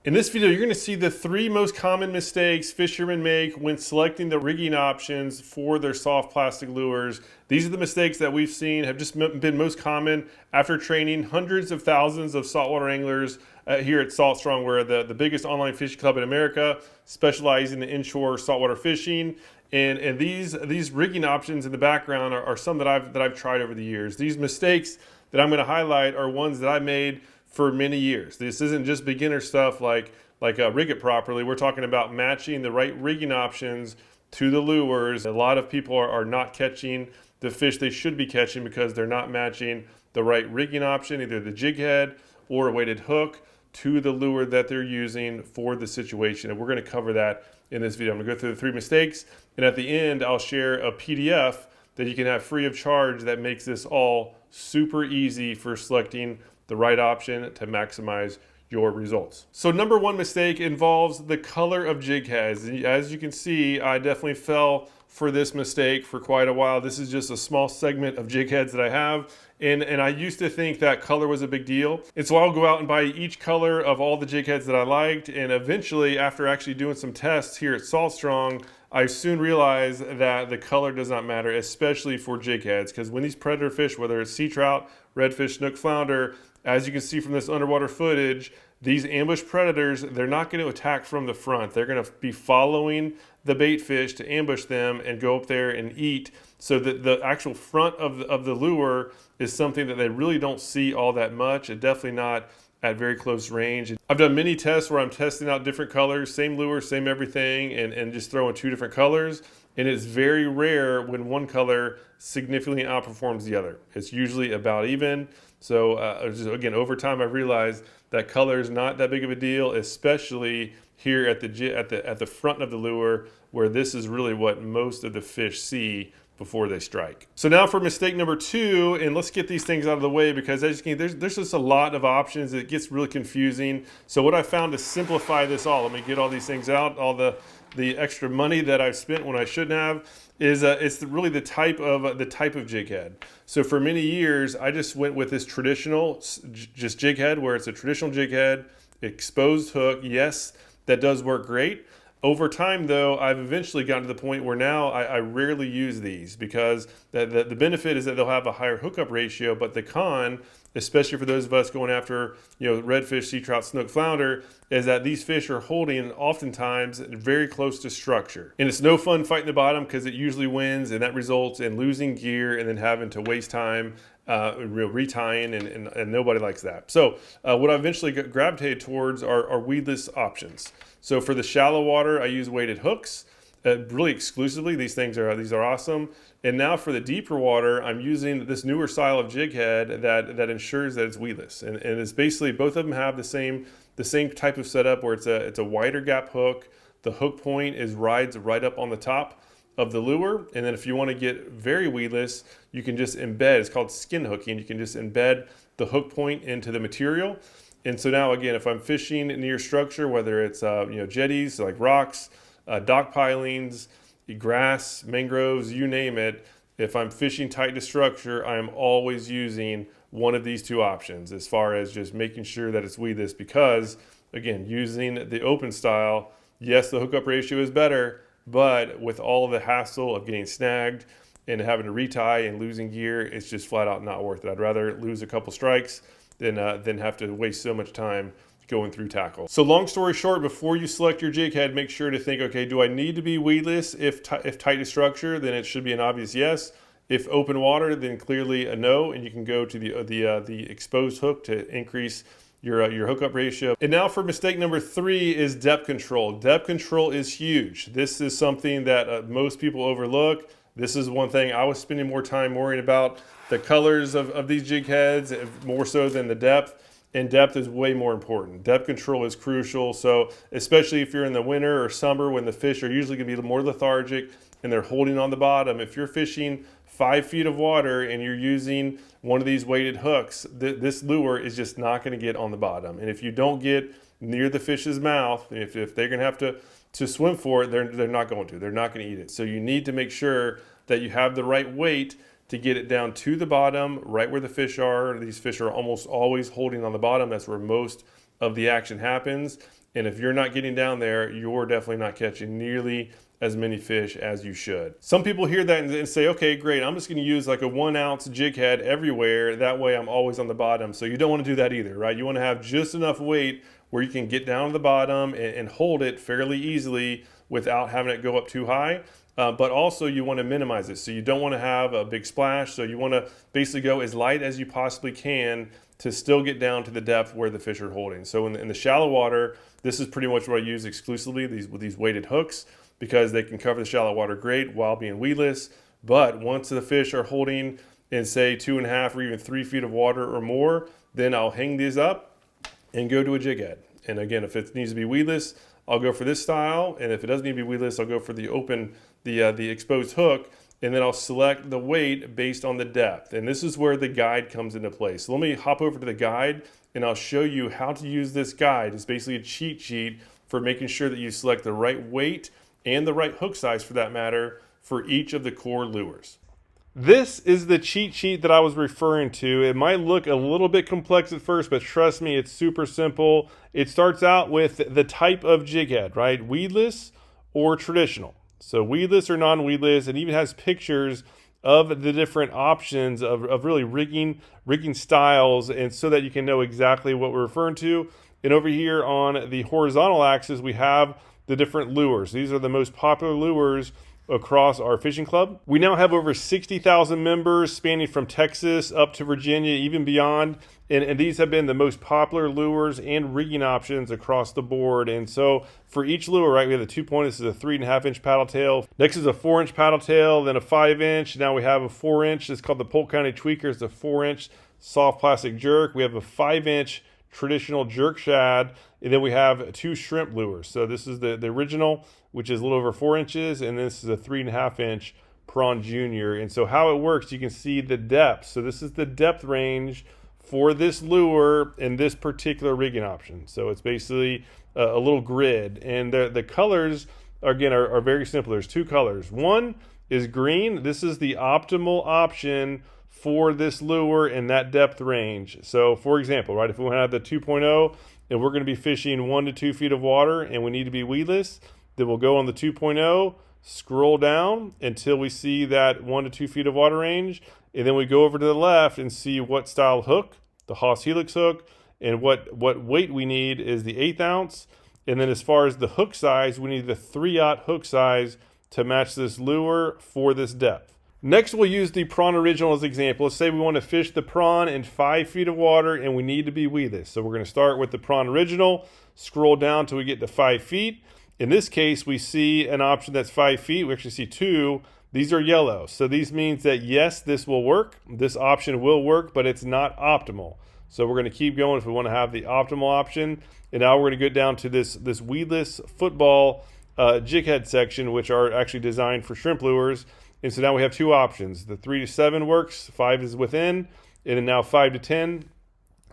In this video, you're going to see the 3 most common mistakes fishermen make when selecting the rigging options for their soft plastic lures. These are the mistakes that we've seen have just been most common after training hundreds of thousands of saltwater anglers here at Salt Strong. We're the biggest online fishing club in America, specializing in inshore saltwater fishing. And these rigging options in the background are some that I've tried over the years. These mistakes that I'm going to highlight are ones that I made for many years. This isn't just beginner stuff like rig it properly. We're talking about matching the right rigging options to the lures. A lot of people are not catching the fish they should be catching because they're not matching the right rigging option, either the jig head or a weighted hook, to the lure that they're using for the situation. And we're going to cover that in this video. I'm going to go through the 3 mistakes, and at the end I'll share a PDF that you can have free of charge that makes this all super easy for selecting the right option to maximize your results. So number 1 mistake involves the color of jig heads. As you can see, I definitely fell for this mistake for quite a while. This is just a small segment of jig heads that I have. And I used to think that color was a big deal. And so I'll go out and buy each color of all the jig heads that I liked. And eventually, after actually doing some tests here at Salt Strong, I soon realized that the color does not matter, especially for jig heads. Because when these predator fish, whether it's sea trout, redfish, snook, flounder, as you can see from this underwater footage, these ambush predators, they're not going to attack from the front. They're going to be following the bait fish to ambush them and go up there and eat. So that the actual front of the lure is something that they really don't see all that much, and definitely not at very close range. I've done many tests where I'm testing out different colors, same lure, same everything, and just throwing 2 different colors. And it's very rare when one color significantly outperforms the other. It's usually about even. So again, over time, I've realized that color is not that big of a deal, especially here at the front of the lure, where this is really what most of the fish see before they strike. So now for mistake number 2, and let's get these things out of the way, because as you can, there's just a lot of options. It gets really confusing. So what I found to simplify this all, let me get all these things out, all the extra money that I've spent when I shouldn't have, is it's really the type of jig head. So for many years, I just went with this traditional just jig head, where it's a traditional jig head, exposed hook. Yes, that does work great. Over time, though, I've eventually gotten to the point where now I rarely use these, because the benefit is that they'll have a higher hookup ratio, but the con, especially for those of us going after redfish, sea trout, snook, flounder, is that these fish are holding oftentimes very close to structure. And it's no fun fighting the bottom, because it usually wins, and that results in losing gear and then having to waste time retying, and nobody likes that. So what I eventually gravitated towards are weedless options. So for the shallow water, I use weighted hooks, really exclusively. These are awesome. And now for the deeper water, I'm using this newer style of jig head that ensures that it's weedless. And it's basically, both of them have the same type of setup, where it's a wider gap hook. The hook point rides right up on the top of the lure. And then if you want to get very weedless, you can just embed, it's called skin hooking. You can just embed the hook point into the material. And so now, again, if I'm fishing near structure, whether it's jetties like rocks, dock pilings, grass, mangroves, you name it, if I'm fishing tight to structure, I am always using one of these 2 options as far as just making sure that it's weedless. Because again, using the open style, yes, the hookup ratio is better, but with all of the hassle of getting snagged and having to retie and losing gear, it's just flat out not worth it. I'd rather lose a couple strikes than have to waste so much time going through tackle. So long story short, before you select your jig head, make sure to think, okay, do I need to be weedless? If tight to structure, then it should be an obvious yes. If open water, then clearly a no, and you can go to the exposed hook to increase your hookup ratio. And now for mistake number 3 is depth control. Depth control is huge. This is something that most people overlook. This is one thing I was spending more time worrying about, the colors of these jig heads, more so than the depth. And depth is way more important. Depth control is crucial. So especially if you're in the winter or summer, when the fish are usually going to be more lethargic and they're holding on the bottom, if you're fishing 5 feet of water and you're using one of these weighted hooks, this lure is just not going to get on the bottom. And if you don't get near the fish's mouth, if they're going to have to swim for it, they're not going to. They're not going to eat it. So you need to make sure that you have the right weight to get it down to the bottom, right where the fish are. These fish are almost always holding on the bottom. That's where most of the action happens. And if you're not getting down there, you're definitely not catching nearly as many fish as you should. Some people hear that and say, okay, great, I'm just gonna use like a 1 ounce jig head everywhere. That way I'm always on the bottom. So you don't wanna do that either, right? You wanna have just enough weight where you can get down to the bottom and hold it fairly easily without having it go up too high. But also you want to minimize it. So you don't want to have a big splash. So you want to basically go as light as you possibly can to still get down to the depth where the fish are holding. So in the shallow water, this is pretty much what I use exclusively, with these weighted hooks, because they can cover the shallow water great while being weedless. But once the fish are holding in, say, 2.5 or even 3 feet of water or more, then I'll hang these up and go to a jig head. And again, if it needs to be weedless, I'll go for this style. And if it doesn't need to be weedless, I'll go for the open, the exposed hook. And then I'll select the weight based on the depth. And this is where the guide comes into play. So let me hop over to the guide and I'll show you how to use this guide. It's basically a cheat sheet for making sure that you select the right weight and the right hook size, for that matter, for each of the core lures. This is the cheat sheet that I was referring to. It might look a little bit complex at first, but trust me, it's super simple. It starts out with the type of jig head, right? Weedless or traditional. So weedless or non-weedless, and even has pictures of the different options of really rigging styles, and so that you can know exactly what we're referring to. And over here on the horizontal axis, we have the different lures. These are the most popular lures across our fishing club. We now have over 60,000 members spanning from Texas up to Virginia, even beyond. And these have been the most popular lures and rigging options across the board. And so for each lure, right, we have the 2-point. This is a 3.5-inch paddle tail. Next is a 4-inch paddle tail, then a 5-inch. Now we have a 4-inch. It's called the Polk County Tweaker. It's a 4-inch soft plastic jerk. We have a 5-inch traditional jerk shad. And then we have 2 shrimp lures. So this is the original, which is a little over 4 inches, and this is a 3.5-inch prawn junior. And so how it works, you can see the depth. So this is the depth range for this lure and this particular rigging option. So it's basically a little grid, and the colors again are very simple. There's 2 colors. One is green. This is the optimal option for this lure in that depth range. So for example, right, if we want to have the 2.0 and we're going to be fishing 1 to 2 feet of water and we need to be weedless, then we'll go on the 2.0, scroll down until we see that 1 to 2 feet of water range, and then we go over to the left and see what style hook, the Haas Helix hook, and what weight we need is the 1/8 ounce. And then as far as the hook size, we need the 3/0 hook size to match this lure for this depth. Next, we'll use the prawn original as an example. Let's say we want to fish the prawn in 5 feet of water and we need to be weedless. So we're going to start with the prawn original, scroll down till we get to 5 feet. In this case, we see an option that's 5 feet. We actually see 2. These are yellow. So these means that yes, this will work. This option will work, but it's not optimal. So we're going to keep going if we want to have the optimal option. And now we're going to go down to this weedless football jig head section, which are actually designed for shrimp lures. And so now we have 2 options. The 3 to 7 works, 5 is within, and then now 5 to 10.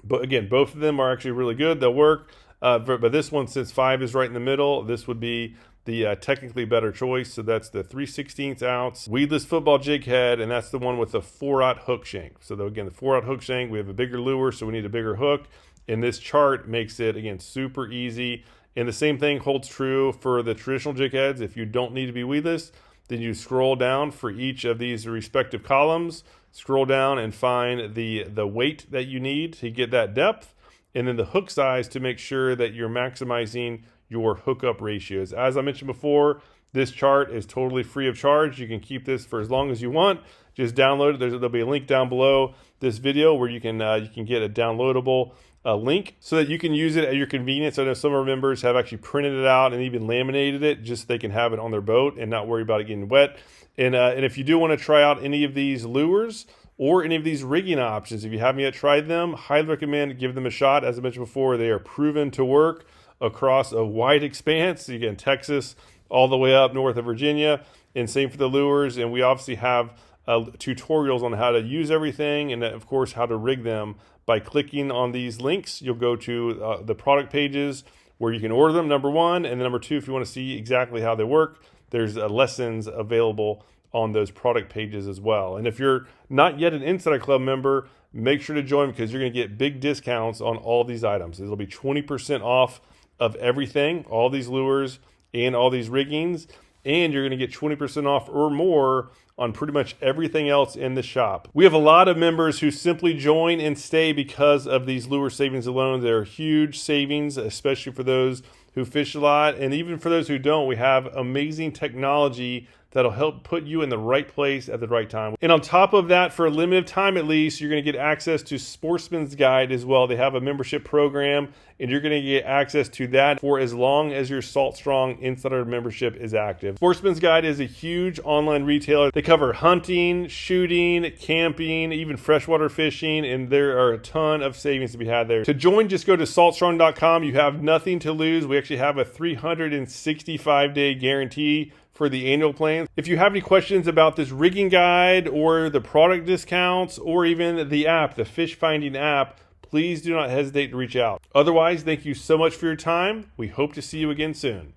But again, both of them are actually really good. They'll work. But this one, since 5 is right in the middle, this would be the technically better choice. So that's the 3/16 ounce weedless football jig head, and that's the one with the 4/0 hook shank. So again, the 4/0 hook shank, we have a bigger lure, so we need a bigger hook. And this chart makes it, again, super easy. And the same thing holds true for the traditional jig heads. If you don't need to be weedless, then you scroll down for each of these respective columns, scroll down and find the weight that you need to get that depth, and then the hook size to make sure that you're maximizing your hookup ratios. As I mentioned before, this chart is totally free of charge. You can keep this for as long as you want. Just download it. There'll be a link down below this video where you can get a downloadable link so that you can use it at your convenience. I know some of our members have actually printed it out and even laminated it just so they can have it on their boat and not worry about it getting wet. And if you do want to try out any of these lures or any of these rigging options, if you haven't yet tried them, highly recommend give them a shot. As I mentioned before, they are proven to work across a wide expanse. Again, Texas all the way up north of Virginia, and same for the lures. And we obviously have tutorials on how to use everything and of course how to rig them. By clicking on these links, you'll go to the product pages where you can order them, number 1. And then number 2, if you want to see exactly how they work, there's lessons available on those product pages as well. And if you're not yet an Insider Club member, make sure to join because you're going to get big discounts on all these items. It'll be 20% off of everything, all these lures and all these riggings, and you're going to get 20% off or more on pretty much everything else in the shop. We have a lot of members who simply join and stay because of these lure savings alone. They're huge savings, especially for those who fish a lot, and even for those who don't. We have amazing technology that'll help put you in the right place at the right time. And on top of that, for a limited time at least, you're going to get access to Sportsman's Guide as well. They have a membership program, and you're going to get access to that for as long as your Salt Strong Insider membership is active. Sportsman's Guide is a huge online retailer. They cover hunting, shooting, camping, even freshwater fishing, and there are a ton of savings to be had there. To join, just go to saltstrong.com. You have nothing to lose. We actually have a 365-day guarantee for the annual plan. If you have any questions about this rigging guide or the product discounts or even the app, the fish finding app, please do not hesitate to reach out. Otherwise, thank you so much for your time. We hope to see you again soon.